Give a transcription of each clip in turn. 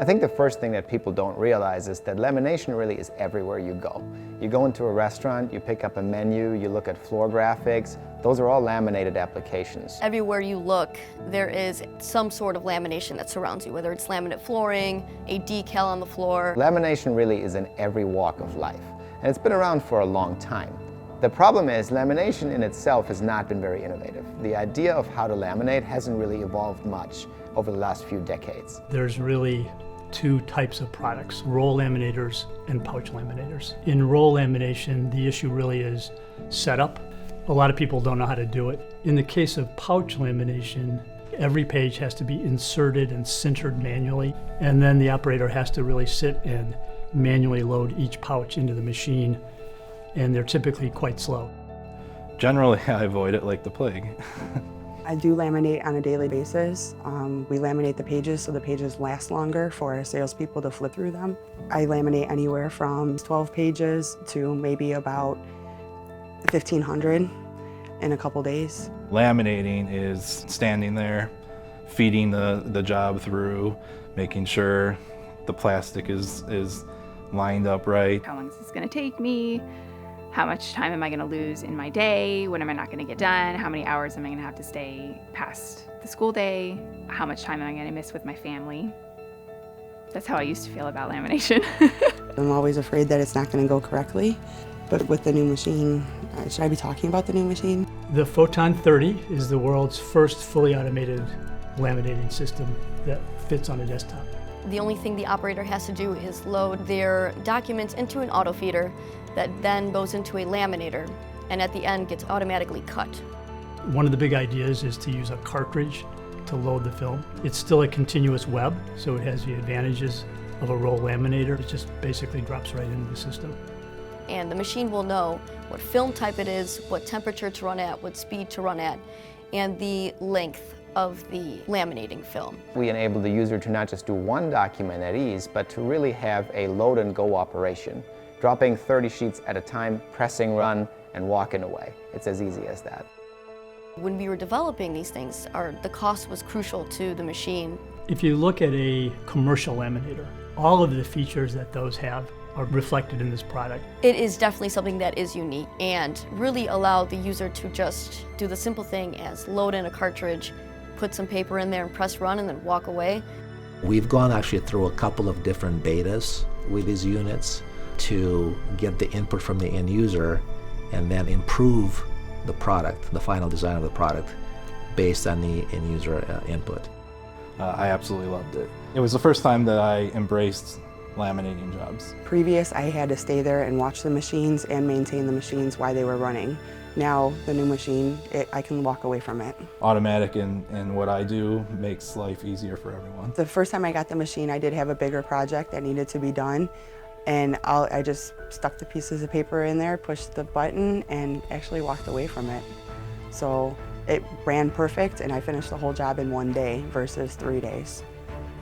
I think the first thing that people don't realize is that lamination really is everywhere you go. You go into a restaurant, you pick up a menu, you look at floor graphics, those are all laminated applications. Everywhere you look, there is some sort of lamination that surrounds you, whether it's laminate flooring, a decal on the floor. Lamination really is in every walk of life, and it's been around for a long time. The problem is lamination in itself has not been very innovative. The idea of how to laminate hasn't really evolved much over the last few decades. There's really two types of products, roll laminators and pouch laminators. In roll lamination, the issue really is setup. A lot of people don't know how to do it. In the case of pouch lamination, every page has to be inserted and sintered manually, and then the operator has to really sit and manually load each pouch into the machine, and they're typically quite slow. Generally, I avoid it like the plague. I do laminate on a daily basis. We laminate the pages so the pages last longer for our salespeople to flip through them. I laminate anywhere from 12 pages to maybe about 1,500 in a couple days. Laminating is standing there, feeding the job through, making sure the plastic is lined up right. How long is this going to take me? How much time am I going to lose in my day? When am I not going to get done? How many hours am I going to have to stay past the school day? How much time am I going to miss with my family? That's how I used to feel about lamination. I'm always afraid that it's not going to go correctly, but with the new machine, should I be talking about the new machine? The Foton 30 is the world's first fully automated laminating system that fits on a desktop. The only thing the operator has to do is load their documents into an auto feeder that then goes into a laminator and at the end gets automatically cut. One of the big ideas is to use a cartridge to load the film. It's still a continuous web, so it has the advantages of a roll laminator. It just basically drops right into the system. And the machine will know what film type it is, what temperature to run at, what speed to run at, and the length of the laminating film. We enable the user to not just do one document at ease, but to really have a load and go operation. Dropping 30 sheets at a time, pressing run, and walking away. It's as easy as that. When we were developing these things, the cost was crucial to the machine. If you look at a commercial laminator, all of the features that those have are reflected in this product. It is definitely something that is unique and really allow the user to just do the simple thing as load in a cartridge, put some paper in there and press run and then walk away. We've gone actually through a couple of different betas with these units to get the input from the end user and then improve the product, the final design of the product, based on the end user input. I absolutely loved it. It was the first time that I embraced laminating jobs. Previous, I had to stay there and watch the machines and maintain the machines while they were running. Now, the new machine, I can walk away from it. Automatic in what I do makes life easier for everyone. The first time I got the machine, I did have a bigger project that needed to be done. And I just stuck the pieces of paper in there, pushed the button, and actually walked away from it. So it ran perfect, and I finished the whole job in one day versus 3 days.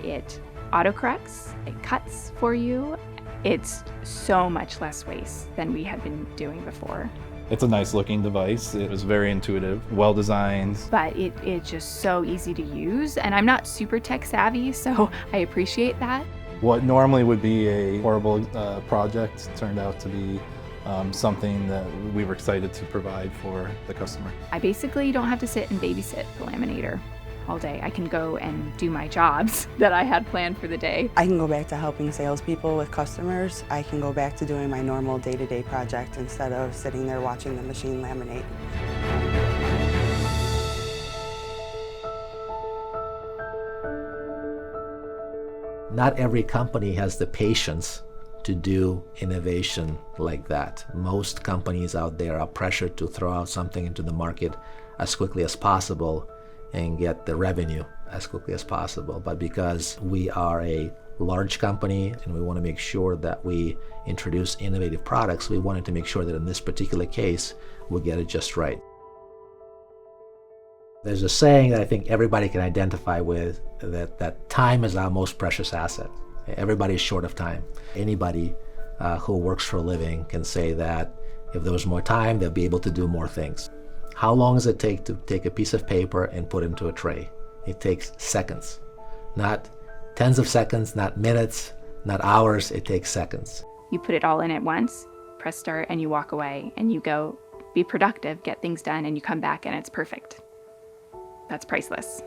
It autocorrects, it cuts for you. It's so much less waste than we had been doing before. It's a nice looking device. It was very intuitive, well designed. But it's just so easy to use, and I'm not super tech savvy, so I appreciate that. What normally would be a horrible project turned out to be something that we were excited to provide for the customer. I basically don't have to sit and babysit the laminator all day. I can go and do my jobs that I had planned for the day. I can go back to helping salespeople with customers. I can go back to doing my normal day-to-day project instead of sitting there watching the machine laminate. Not every company has the patience to do innovation like that. Most companies out there are pressured to throw out something into the market as quickly as possible and get the revenue as quickly as possible. But because we are a large company and we want to make sure that we introduce innovative products, we wanted to make sure that in this particular case, we get it just right. There's a saying that I think everybody can identify with, that time is our most precious asset. Everybody's short of time. Anybody who works for a living can say that if there was more time, they'll be able to do more things. How long does it take to take a piece of paper and put it into a tray? It takes seconds, not tens of seconds, not minutes, not hours. It takes seconds. You put it all in at once, press start, and you walk away, and you go be productive, get things done, and you come back and it's perfect. That's priceless.